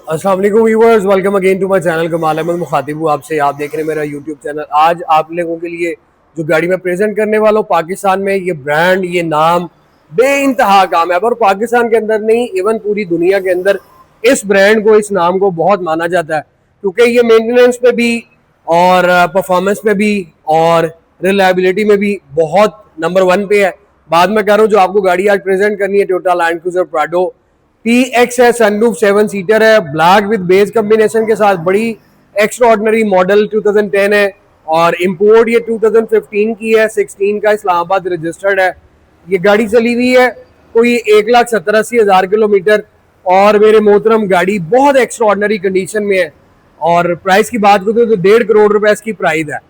अस्सलाम वालेकुम viewers, welcome again to my channel. Kamal Ahmad मुखातिब हूँ आपसे। आप देख रहे हैं मेरा यूट्यूब चैनल। आज आप लोगों के लिए जो गाड़ी मैं प्रेजेंट करने वाला हूँ, पाकिस्तान में ये ब्रांड, ये नाम बेइंतहा कामयाब और पाकिस्तान के अंदर नहीं, इवन पूरी दुनिया के अंदर इस ब्रांड को, इस नाम को बहुत माना जाता है, क्योंकि ये मेंटेनेंस पे भी और परफॉर्मेंस में भी और रिलायबिलिटी में भी बहुत नंबर 1 पे है। बाद में कह रहा हूँ, जो आपको गाड़ी आज प्रेजेंट करनी है, Toyota land cruiser Prado TX है, सनरूफ 7 सीटर है, ब्लैक विद बेज कॉम्बिनेशन के साथ, बड़ी एक्स्ट्रा ऑर्डिनरी मॉडल 2010 है और इंपोर्ट ये 2015 की है, 16 का इस्लामाबाद रजिस्टर्ड है। ये गाड़ी चली हुई है कोई 1,70,80,000 किलोमीटर और मेरे मोहतरम गाड़ी बहुत एक्स्ट्रा ऑर्डिनरी कंडीशन में है। और प्राइस की बात करें तो 1.5 करोड़ रुपए इसकी प्राइस है।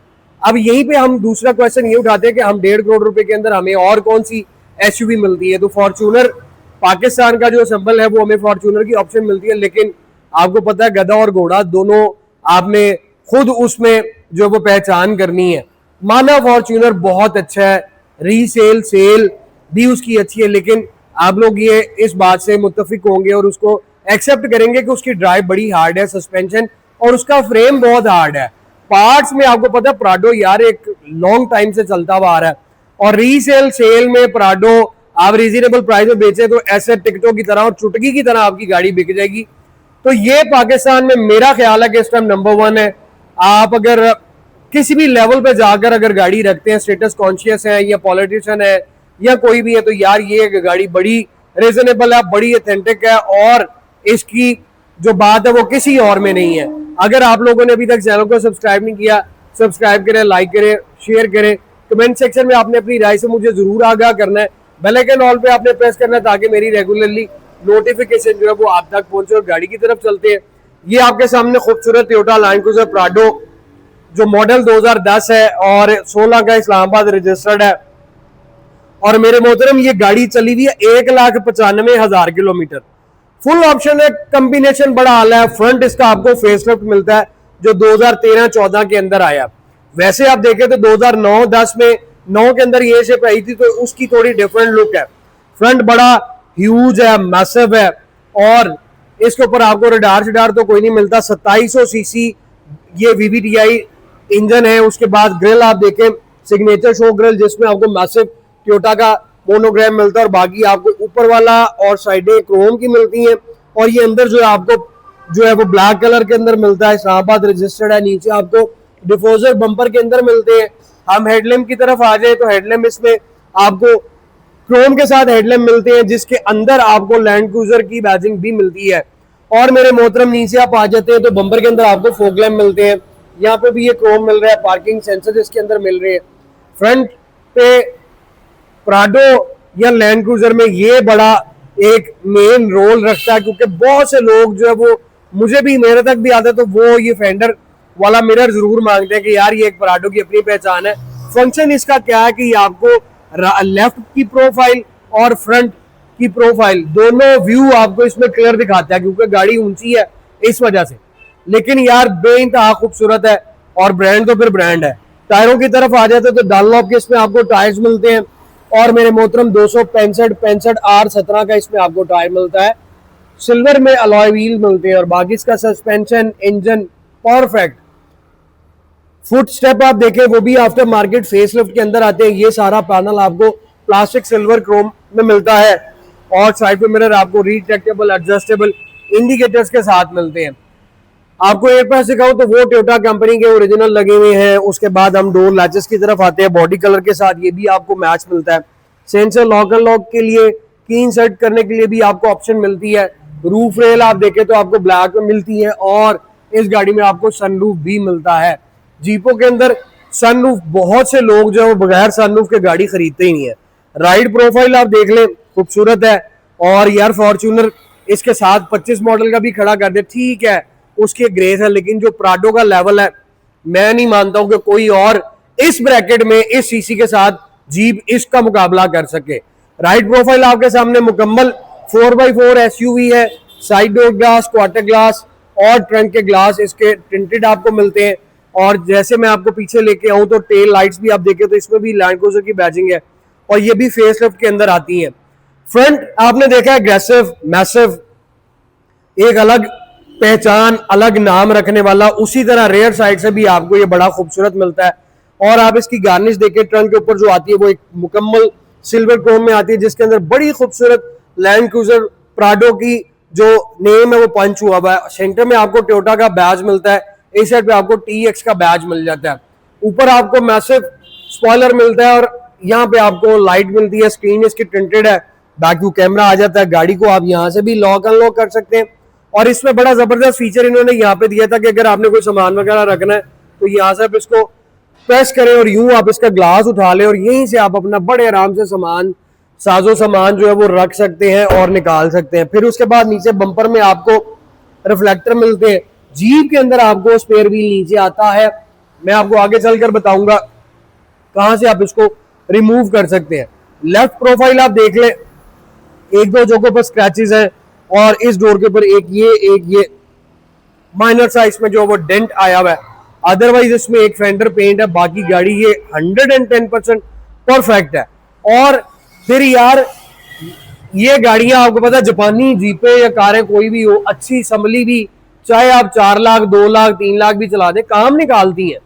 अब यहीं पे हम दूसरा क्वेश्चन ये उठाते हैं कि हम 1.5 करोड़ रुपए के अंदर हमें और कौन सी SUV मिलती है। तो फॉर्च्यूनर पाकिस्तान का जो सिंबल है वो हमें फॉर्च्यूनर की ऑप्शन मिलती है, लेकिन आपको पता है गधा और घोड़ा दोनों आपने खुद उसमें जो वो पहचान करनी है। माना फॉर्च्यूनर बहुत अच्छा है, रीसेल सेल भी उसकी अच्छी है, लेकिन आप लोग ये इस बात से मुत्तफिक होंगे और उसको एक्सेप्ट करेंगे कि उसकी ड्राइव बड़ी हार्ड है, सस्पेंशन और उसका फ्रेम बहुत हार्ड है। पार्ट्स में आपको पता है प्राडो यार एक लॉन्ग टाइम से चलता हुआ आ रहा है और रीसेल सेल में प्राडो आप रीजनेबल प्राइस में बेचे तो ऐसे टिकटों की तरह और चुटकी की तरह आपकी गाड़ी बिक जाएगी। तो ये पाकिस्तान में मेरा ख्याल है कि इस टाइम नंबर 1 है। आप अगर किसी भी लेवल पे जाकर अगर गाड़ी रखते हैं, स्टेटस कॉन्शियस है या पॉलिटिशियन है या कोई भी है, तो यार ये गाड़ी बड़ी रीजनेबल है, बड़ी ऑथेंटिक है और इसकी जो बात है वो किसी और में नहीं है। अगर आप लोगों ने अभी तक चैनल को सब्सक्राइब नहीं किया, सब्सक्राइब करें, लाइक करें, शेयर करें। कमेंट सेक्शन में आपने अपनी राय से मुझे जरूर आगाह करना है। बेल आइकन ऑल पे आपने प्रेस करना है ताकि मेरी रेगुलरली नोटिफिकेशन जो है वो आप तक पहुंचे। और गाड़ी की तरफ चलते हैं। ये आपके सामने खूबसूरत टोयोटा लैंड क्रूजर प्राडो जो मॉडल 2010 है और 16 का इस्लामाबाद रजिस्टर्ड है। और मेरे मोहतरम ये गाड़ी चली हुई है 1,95,000 किलोमीटर। फुल ऑप्शन है, कॉम्बिनेशन बड़ा आला है। फ्रंट इसका आपको फेसलिफ्ट मिलता है जो 2013-14 के अंदर आया। वैसे आप देखें तो 2009-10 में 9 के अंदर ये शेप आई थी तो उसकी थोड़ी डिफरेंट लुक है। फ्रंट बड़ा ह्यूज है, मैसिव है और इसके ऊपर आपको रडार शडार तो कोई नहीं मिलता। 2700 सीसी ये VVTi इंजन है। उसके बाद ग्रिल आप देखें, सिग्नेचर शो ग्रिल जिसमें आपको मैसिव टोयोटा का मोनोग्राम मिलता है और बाकी आपको ऊपर वाला और साइडें क्रोम की मिलती हैं। और ये अंदर जो है आपको जो है वो ब्लैक कलर के अंदर मिलता है, इस्लामाबाद रजिस्टर्ड है। नीचे आपको डिफोजर बम्पर के अंदर मिलते हैं। हम हेडलैम्प की तरफ आ जाए तो हेडलैम्प इसमें आपको क्रोम के साथ हेडलैम्प मिलते हैं जिसके अंदर आपको लैंड क्रूजर की बैजिंग भी मिलती है। और मेरे मोहतरम नीचे आप आ जाते हैं तो बम्पर के अंदर आपको फॉग लैम्प मिलते हैं। यहाँ पे भी ये क्रोम मिल रहा है, पार्किंग सेंसर इसके अंदर मिल रहे हैं। फ्रंट पे प्राडो या लैंड क्रूजर में ये बड़ा एक मेन रोल रखता है, क्योंकि बहुत से लोग जो है वो, मुझे भी, मेरे तक भी आता है तो वो ये फेंडर वाला मिरर जरूर मांगते हैं कि यार ये एक प्राडो की अपनी पहचान है। फंक्शन इसका क्या है कि आपको लेफ्ट की प्रोफाइल और फ्रंट की प्रोफाइल दोनों व्यू आपको इसमें क्लियर दिखाता है, क्योंकि गाड़ी ऊंची है इस वजह से। लेकिन यार बेइंतहा खूबसूरत है और ब्रांड तो फिर ब्रांड है। टायरों की तरफ आ जाते तो डनलॉप के इसमें आपको टायर्स मिलते हैं और मेरे मोहतरम 265 R17 का इसमें आपको टायर मिलता है। सिल्वर में अलॉय व्हील मिलते हैं और बाकी इसका suspension, engine perfect. Foot step आप देखें वो भी आफ्टर मार्केट फेसलिफ्ट के अंदर आते हैं। ये सारा पैनल आपको प्लास्टिक सिल्वर क्रोम में मिलता है और साइड पे मिरर आपको रिट्रैक्टेबल एडजस्टेबल इंडिकेटर्स के साथ मिलते हैं। आपको एक पास सिखाऊं तो वो टोयोटा कंपनी के ओरिजिनल लगे हुए हैं। उसके बाद हम डोर लैचेस की तरफ आते हैं, बॉडी कलर के साथ ये भी आपको मैच मिलता है। सेंसर लॉक एंड लॉक के लिए, की इंसर्ट करने के लिए भी आपको ऑप्शन मिलती है। रूफ रेल आप देखें तो आपको ब्लैक में मिलती है और इस गाड़ी में आपको सनरूफ भी मिलता है। जीपों के अंदर सनरूफ, बहुत से लोग जो है बगैर सनरूफ के गाड़ी खरीदते ही नहीं है। राइड प्रोफाइल आप देख लें, खूबसूरत है। और यार फॉर्च्यूनर इसके साथ 25 मॉडल का भी खड़ा कर दे, ठीक है, उसके ग्रेस है, लेकिन जो प्राडो का लेवल है मैं नहीं मानता हूं कि कोई और इस ब्रैकेट में इस सीसी के साथ जीप इसका मुकाबला कर सके। राइड प्रोफाइल आपके सामने मुकम्मल 4x4 SUV है। Side door glass, quarter glass और ट्रंक के ग्लास इसके टिंटेड आपको मिलते हैं। और जैसे मैं आपको पीछे लेके आऊं तो टेल लाइट्स भी आप देखें तो इसमें भी लैंड क्रूजर की बैजिंग है और ये भी फेसलिफ्ट के अंदर आती है। फ्रंट आपने देखा है, एग्रेसिव, मैसिव, एक अलग पहचान, अलग नाम रखने वाला। उसी तरह रेयर साइड से भी आपको ये बड़ा खूबसूरत मिलता है। और आप इसकी गार्निश देखिए, ट्रंक के ऊपर जो आती है वो एक मुकम्मल सिल्वर क्रोम में आती है, जिसके अंदर बड़ी खूबसूरत लैंड क्रूजर प्राडो की जो नेम है वो पंच हुआ हुआ है। सेंटर में आपको टोयोटा का बैज मिलता है, इस साइड पे आपको TX का बैज मिल जाता है। ऊपर आपको मैसिव स्पॉइलर मिलता है और यहाँ पे आपको लाइट मिलती है। स्क्रीन इसकी टिंटेड है, बैक व्यू कैमरा आ जाता है। गाड़ी को आप यहाँ से भी लॉक अनलॉक कर सकते हैं। और इसमें बड़ा जबरदस्त फीचर इन्होंने यहाँ पे दिया था कि अगर आपने कोई सामान वगैरह रखना है तो यहाँ से आप इसको प्रेस करें और यूं आप इसका ग्लास उठा लें और यहीं से आप अपना बड़े आराम से सामान, साजो सामान जो है वो रख सकते हैं और निकाल सकते हैं। फिर उसके बाद नीचे बम्पर में आपको रिफ्लेक्टर मिलते हैं। जीप के अंदर आपको स्पेयर व्हील नीचे आता है। मैं आपको आगे चलकर बताऊंगा कहां से आप इसको रिमूव कर सकते हैं। लेफ्ट प्रोफाइल आप देख लें, एक दो जगहों पर स्क्रैचेस हैं और इस डोर के ऊपर एक ये माइनर सा इसमें जो वो डेंट आया हुआ है। अदरवाइज इसमें एक फेंडर पेंट है। बाकी गाड़ी ये 110% परफेक्ट है। और फिर यार ये गाड़ियां आपको पता है, जापानी जीपें या कारें कोई भी हो, अच्छी संभली भी, चाहे आप 4 लाख 2 लाख 3 लाख भी चला दें, काम निकालती हैं।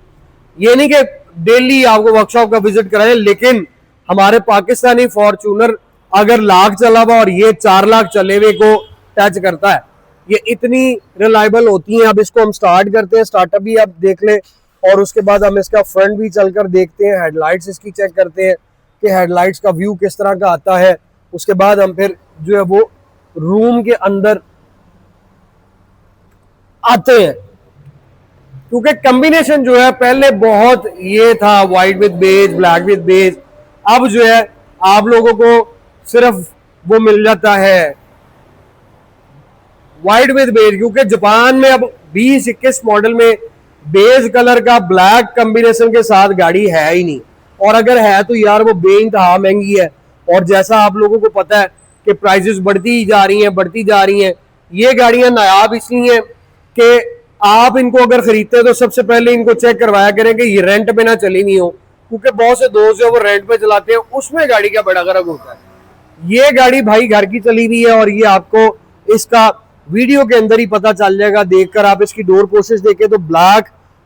ये नहीं कि डेली आपको वर्कशॉप का विजिट कराएं, लेकिन हमारे पाकिस्तानी फॉर्च्यूनर अगर लाख चला हुआ और ये 4 लाख चले हुए को टच करता है, ये इतनी रिलायबल होती हैं। अब इसको हम स्टार्ट करते हैं, स्टार्टअप भी आप देख लें और उसके बाद हम इसका फ्रंट भी चलकर देखते हैं, हेडलाइट्स इसकी चेक करते हैं कि हेडलाइट्स का व्यू किस तरह का आता है। उसके बाद हम फिर जो है वो रूम के अंदर आते हैं, क्योंकि कॉम्बिनेशन जो है पहले बहुत ये था, white with beige, black with beige. अब जो है आप लोगों को सिर्फ वो मिल जाता है व्हाइट विद बेज, क्योंकि जापान में अब 2021 मॉडल में बेज कलर का ब्लैक कॉम्बिनेशन के साथ गाड़ी है ही नहीं। और अगर है तो यार वो बेइंतहा महंगी है। और जैसा आप लोगों को पता है कि प्राइसेस बढ़ती जा रही हैं। ये गाड़ियां नायाब इसलिए हैं कि आप इनको अगर खरीदते हैं तो सबसे पहले इनको चेक करवाया करें कि ये रेंट पे ना चली नहीं हो, क्योंकि बहुत से दोस्त जो वो रेंट पे चलाते हैं उसमें गाड़ी का बड़ा फर्क होता है। ये गाड़ी भाई घर की चली हुई है और ये आपको इसका वीडियो के अंदर ही पता चल जाएगा देखकर। आप इसकी डोर पोस्टेज देखें तो black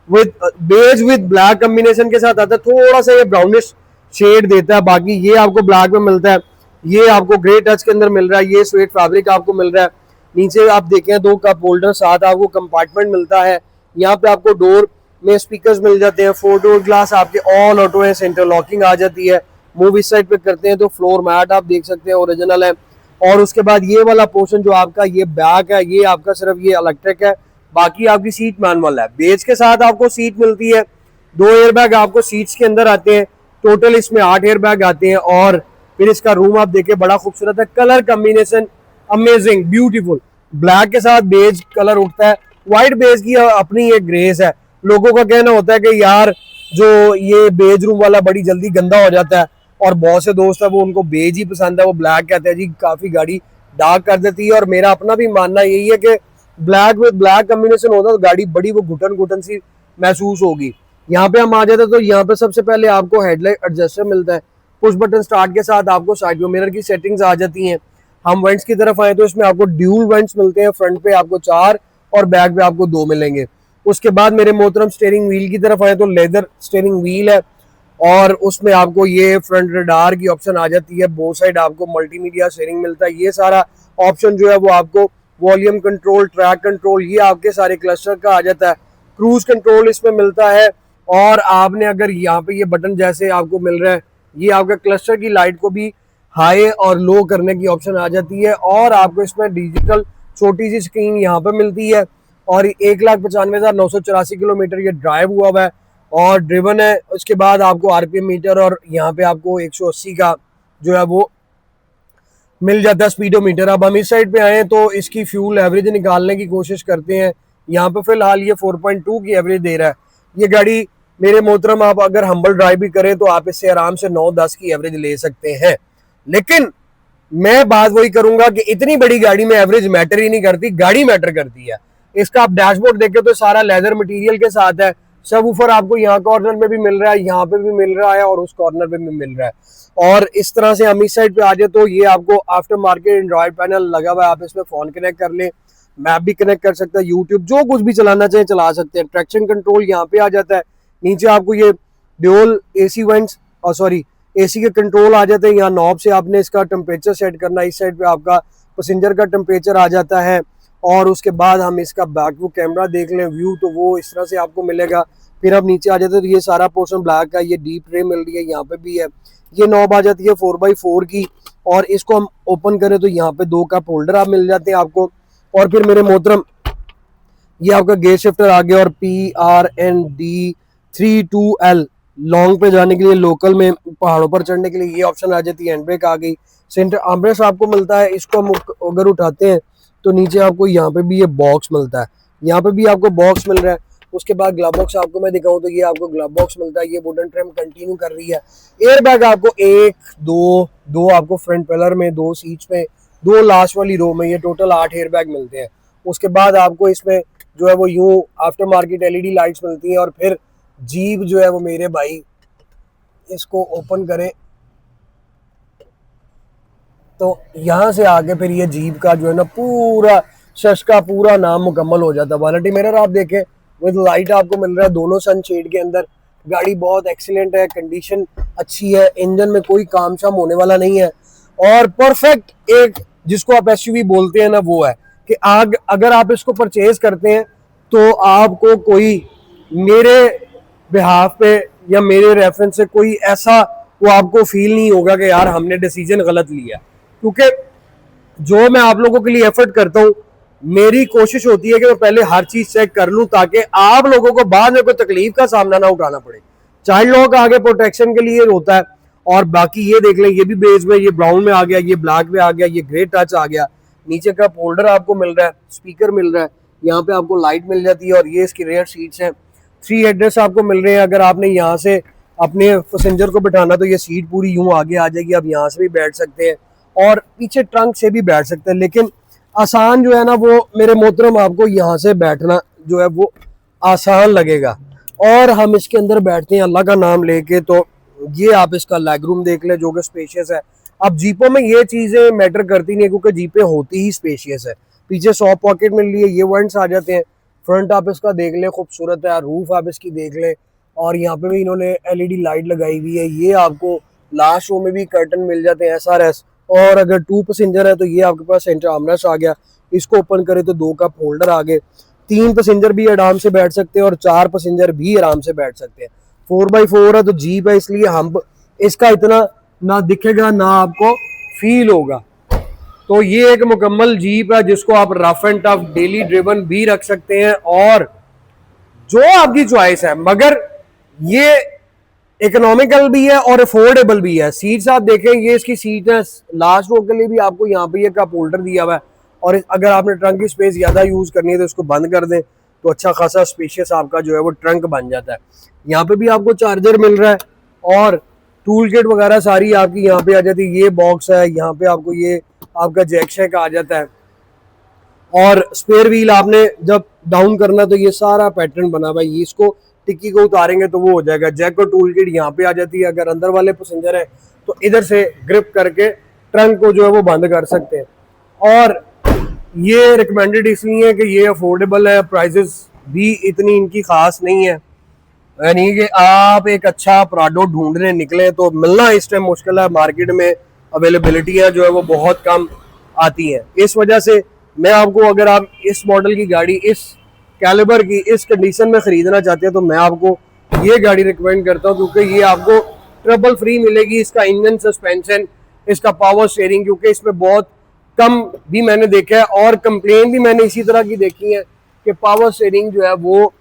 with beige with black combination के साथ आता है, थोड़ा सा ये ब्राउनिश शेड देता है। बाकी ये आपको ब्लैक में मिलता है, ये आपको ग्रे टच के अंदर मिल रहा है, ये स्वेट फैब्रिक आपको मिल रहा है। नीचे आप देखें 2 कप होल्डर, साथ आपको कंपार्टमेंट मिलता है। यहाँ पे आपको डोर में स्पीकर्स मिल जाते हैं, 4 डोर ग्लास आपके ऑल ऑटो है, सेंटर लॉकिंग आ जाती है। मूव इस साइड पे करते हैं तो फ्लोर मैट आप देख सकते हैं ओरिजिनल है। और उसके बाद ये वाला पोर्शन जो आपका ये बैक है, ये आपका सिर्फ ये इलेक्ट्रिक है, बाकी आपकी सीट मैनुअल है। बेज के साथ आपको सीट मिलती है, 2 एयरबैग आपको सीट्स के अंदर आते हैं। टोटल इसमें 8 एयरबैग आते हैं। और फिर इसका रूम आप देखिए बड़ा खूबसूरत है, colour combination amazing beautiful. Black के साथ बेज कलर उठता है, व्हाइट बेज की अपनी एक ग्रेस है। लोगों का कहना होता है कि यार जो ये बेज रूम वाला बड़ी जल्दी गंदा हो जाता है, और बहुत से दोस्त है वो उनको बेज ही पसंद है, वो ब्लैक कहते हैं जी काफी गाड़ी डार्क कर देती है। और मेरा अपना भी मानना यही है कि ब्लैक विद ब्लैक कॉम्बिनेशन होता है तो गाड़ी बड़ी वो घुटन घुटन सी महसूस होगी। यहाँ पे हम आ जाते हैं तो यहाँ पे सबसे पहले आपको हेडलाइट एडजस्टर मिलता है। पुश बटन स्टार्ट के साथ आपको साइड व्यू मिरर की सेटिंग्स आ जाती हैं। हम वेंट्स की तरफ आए तो इसमें आपको ड्यूल वेंट्स मिलते हैं, फ्रंट पे आपको 4 और बैक पे आपको 2 मिलेंगे। उसके बाद मेरे मोहतरम स्टीयरिंग व्हील की तरफ आए तो लेदर स्टीयरिंग व्हील है और उसमें आपको ये फ्रंट रडार की ऑप्शन आ जाती है। बोथ साइड आपको मल्टीमीडिया स्टीयरिंग मिलता है। ये सारा ऑप्शन जो है वो आपको वॉल्यूम कंट्रोल, ट्रैक कंट्रोल, ये आपके सारे क्लस्टर का आ जाता है। क्रूज कंट्रोल इसमें मिलता है। और आपने अगर यहाँ पे ये बटन जैसे आपको मिल रहा है, ये आपका क्लस्टर की लाइट को भी हाई और लो करने की ऑप्शन आ जाती है। और आपको इसमें डिजिटल छोटी सी स्क्रीन यहाँ पे मिलती है। और 1,95,984 किलोमीटर ये ड्राइव हुआ है और ड्रिवन है। उसके बाद आपको आरपीएम मीटर और यहाँ पे आपको 180 का जो है वो मिल जाता है स्पीडोमीटर। अब हम इस साइड पे आए तो इसकी फ्यूल एवरेज निकालने की कोशिश करते हैं। यहाँ पे फिलहाल ये 4.2 की एवरेज दे रहा है। ये गाड़ी मेरे मोहतरम आप अगर हम्बल ड्राइव भी करें तो आप इससे आराम से 9-10 की एवरेज ले सकते हैं। लेकिन मैं बात वही करूंगा कि इतनी बड़ी गाड़ी में एवरेज मैटर ही नहीं करती, गाड़ी मैटर करती है। इसका आप डैशबोर्ड देखें तो सारा लेदर मटेरियल के साथ है। सब ऊपर आपको यहाँ कॉर्नर में भी मिल रहा है, यहाँ पे भी मिल रहा है और उस कॉर्नर पे भी मिल रहा है। और इस तरह से हम इस साइड पे आ जाए तो ये आपको आफ्टर मार्केट एंड्रॉइड पैनल लगा हुआ है, आप इसमें फोन कनेक्ट कर लें। मैप भी कनेक्ट कर सकता है, यूट्यूब जो कुछ भी चलाना चाहे चला सकते हैं। ट्रैक्शन कंट्रोल यहाँ पे आ जाता है। नीचे आपको ये ड्यूल एसी वेंट्स और सॉरी एसी के कंट्रोल आ जाते हैं। यहाँ नॉब से आपने इसका टेम्परेचर सेट करना, इस साइड पे आपका पैसेंजर का टेम्परेचर आ जाता है। और उसके बाद हम इसका बैक व्यू कैमरा देख लें व्यू, तो वो इस तरह से आपको मिलेगा। फिर आप नीचे आ जाते हैं तो ये सारा पोर्शन ब्लैक का, ये डीप ट्रे मिल रही है, यहाँ पे भी है। ये नॉब आ जाती है 4x4 की, और इसको हम ओपन करें तो यहाँ पे 2 कप होल्डर आप मिल जाते हैं आपको। और फिर मेरे मोहतरम ये आपका गेयर शिफ्टर आ गया, और PRND32L लॉन्ग पे जाने के लिए, लोकल में पहाड़ों पर चढ़ने के लिए ये ऑप्शन आ जाती है। हैंड ब्रेक आ गई। सेंटर आर्मरेस्ट आपको मिलता है, इसको हम अगर उठाते हैं तो नीचे आपको यहाँ पे भी ये बॉक्स मिलता है, यहाँ पे भी आपको बॉक्स मिल रहा है। उसके बाद ग्लव बॉक्स आपको मैं दिखाऊं तो ये आपको ग्लव बॉक्स मिलता है। ये वुडन ट्रिम कंटिन्यू कर रही है। एयर बैग आपको 1 2 आपको फ्रंट पिलर में, 2 सीट्स में, 2 लास्ट वाली रो में, ये टोटल 8 एयर बैग मिलते हैं। उसके बाद आपको इसमें जो है वो यूं आफ्टर मार्केट LED लाइट्स मिलती हैं। और फिर जीप जो है वो मेरे भाई, इसको ओपन करें तो यहाँ से आगे फिर ये जीप का जो है ना पूरा शश का पूरा नाम मुकम्मल हो जाता है। वैनिटी मिरर आप देखें विद लाइट आपको मिल रहा है दोनों सनशेड के अंदर। गाड़ी बहुत एक्सीलेंट है, कंडीशन अच्छी है, इंजन में कोई काम शाम होने वाला नहीं है। और परफेक्ट एक जिसको आप SUV बोलते हैं ना, वो है कि अगर आप इसको परचेज करते हैं तो आपको कोई मेरे बिहाफ पे या मेरे रेफरेंस से कोई ऐसा वो आपको फील नहीं होगा कि यार हमने डिसीजन गलत लिया। क्योंकि जो मैं आप लोगों के लिए एफर्ट करता हूँ, मेरी कोशिश होती है कि मैं पहले हर चीज चेक कर लूं ताकि आप लोगों को बाद में कोई तकलीफ का सामना ना उठाना पड़े। चाइल्ड लॉक आगे प्रोटेक्शन के लिए होता है। और बाकी ये देख लें, ये भी बेस में, ये ब्राउन में आ गया, ये ब्लैक में आ गया, ये ग्रे टच आ गया। नीचे का होल्डर आपको मिल रहा है, स्पीकर मिल रहा है, यहाँ पे आपको लाइट मिल जाती है। और ये इसकी रेयर सीट्स हैं, 3 हेडरेस्ट आपको मिल रहे हैं। अगर आपने यहाँ से अपने पैसेंजर को बिठाना तो ये सीट पूरी यूं आगे आ जाएगी, आप यहाँ से भी बैठ सकते हैं और पीछे ट्रंक से भी बैठ सकते हैं। लेकिन आसान जो है ना वो मेरे मोहतरम आपको यहाँ से बैठना जो है वो आसान लगेगा। और हम इसके अंदर बैठते हैं अल्लाह का नाम लेके, तो ये आप इसका लेग रूम देख ले जो कि स्पेशियस है। अब जीपों में ये चीज़ें मैटर करती नहीं है क्योंकि जीपें होती ही स्पेशियस है। पीछे 100 पॉकेट मिल रही है, ये वेंट्स आ जाते हैं। फ्रंट आप इसका देख ले, खूबसूरत है। रूफ आप इसकी देख ले, और यहाँ पे भी इन्होंने LED लाइट लगाई हुई है। ये आपको लास्ट रो में भी कर्टन मिल जाते हैं SRS। और अगर 2 पैसेंजर है तो ये आपके पास सेंटर आर्मरेस्ट आ गया, इसको ओपन करें तो 2 कप होल्डर आ गए। 3 पैसेंजर भी आराम से बैठ सकते हैं और 4 पैसेंजर भी आराम से बैठ सकते हैं। 4x4 है तो जीप है, इसलिए हम इसका इतना ना दिखेगा ना आपको फील होगा। तो ये एक मुकम्मल जीप है जिसको आप rough and tough daily driven भी रख सकते हैं, और जो आपकी चॉइस है। मगर ये इकोनॉमिकल भी है और अफोर्डेबल भी है। सीट्स आप देखें, ये इसकी सीट है, लास्ट रो के लिए भी आपको यहाँ पे ये कप होल्डर दिया हुआ है। और अगर आपने ट्रंक की स्पेस ज़्यादा यूज़ करनी है तो इसको बंद कर दें तो अच्छा खासा स्पेशियस आपका जो है वो ट्रंक बन जाता है। यहाँ पे भी आपको चार्जर मिल रहा है और टूल किट वगैरह सारी आपकी यहाँ पे आ जाती है। ये बॉक्स है, यहाँ पे आपको ये आपका जैक शैक आ जाता है। और स्पेयर व्हील आपने जब डाउन करना तो ये सारा पैटर्न बना हुआ है, ये इसको टिक्की को उतारेंगे तो वो हो जाएगा। जैक और टूल किट यहाँ पे आ जाती है। अगर अंदर वाले पैसेंजर है तो इधर से ग्रिप करके ट्रंक को जो है वो बंद कर सकते हैं। और ये रिकमेंडेड इसलिए है कि ये अफोर्डेबल है, प्राइसेस भी इतनी इनकी खास नहीं है। यानी कि आप एक अच्छा प्राडो ढूंढने निकले तो मिलना इस टाइम मुश्किल है, मार्केट में अवेलेबिलिटियाँ जो है वो बहुत कम आती हैं। इस वजह से मैं आपको, अगर आप इस मॉडल की गाड़ी इस कैलिबर की इस कंडीशन में ख़रीदना चाहते हैं तो मैं आपको ये गाड़ी रिकमेंड करता हूँ, क्योंकि ये आपको ट्रबल फ्री मिलेगी। इसका इंजन, सस्पेंशन, इसका पावर स्टीयरिंग, क्योंकि इसमें बहुत कम भी मैंने देखा है और कंप्लेन भी मैंने इसी तरह की देखी है कि पावर स्टीयरिंग जो है वो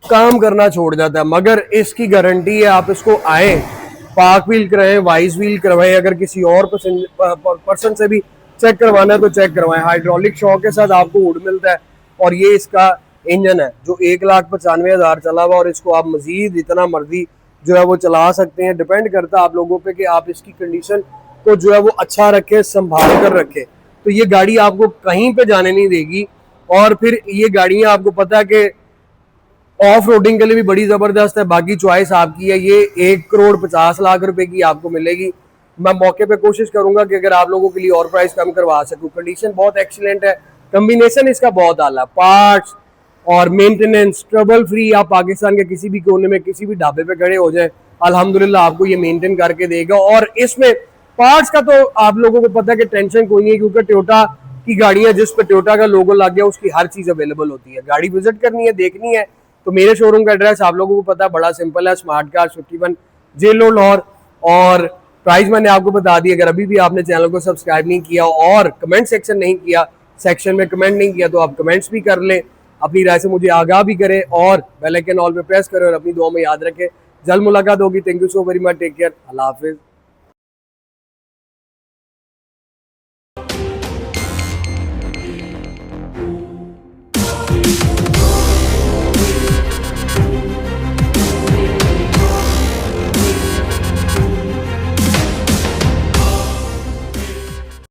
काम करना छोड़ जाता है। मगर इसकी गारंटी है, आप इसको आए, पार्क व्हील कराएं, वाइस व्हील करवाएं, अगर किसी और पर्सन से भी चेक करवाना है तो चेक करवाएं। हाइड्रोलिक शॉक के साथ आपको वुड मिलता है। और ये इसका इंजन है जो 1,95,000 चला हुआ, और इसको आप मजीद इतना मर्जी जो है वो चला सकते हैं। डिपेंड करता है आप लोगों पे कि आप इसकी कंडीशन को जो है वो अच्छा रखें, संभाल कर रखें। तो ये गाड़ी आपको कहीं पे जाने नहीं देगी। और फिर ये गाड़ियाँ आपको पता है कि ऑफ रोडिंग के लिए भी बड़ी ज़बरदस्त है। बाकी चॉइस आपकी है। ये 1,50,00,000 रुपए की आपको मिलेगी। मैं मौके पे कोशिश करूंगा कि अगर आप लोगों के लिए और प्राइस कम करवा सकूं। कंडीशन बहुत एक्सीलेंट है, कम्बिनेशन इसका बहुत आला, पार्ट्स और मेंटेनेंस ट्रबल फ्री। आप पाकिस्तान के किसी भी कोने में किसी भी ढाबे पे खड़े हो जाए, अल्हम्दुलिल्लाह आपको ये मेंटेन करके देगा। और इसमें पार्ट्स का तो आप लोगों को पता है कि टेंशन कोई नहीं है, क्योंकि टोयोटा की गाड़ियां जिस पे टोयोटा का लोगो लग गया उसकी हर चीज अवेलेबल होती है। गाड़ी विजिट करनी है, देखनी है तो मेरे शोरूम का एड्रेस आप लोगों को पता है, बड़ा सिंपल है, स्मार्ट कार 51 जेलो लाहौर। और प्राइस मैंने आपको बता दी। अगर अभी भी आपने चैनल को सब्सक्राइब नहीं किया और कमेंट सेक्शन नहीं किया, सेक्शन में कमेंट नहीं किया, तो आप कमेंट्स भी कर लें, अपनी राय से मुझे आगाह भी करें और बेल आइकन ऑल पे प्रेस करें और अपनी दुआ में याद रखें। जल्द मुलाकात होगी। Thank you so very much, take care, अल्लाह हाफिज।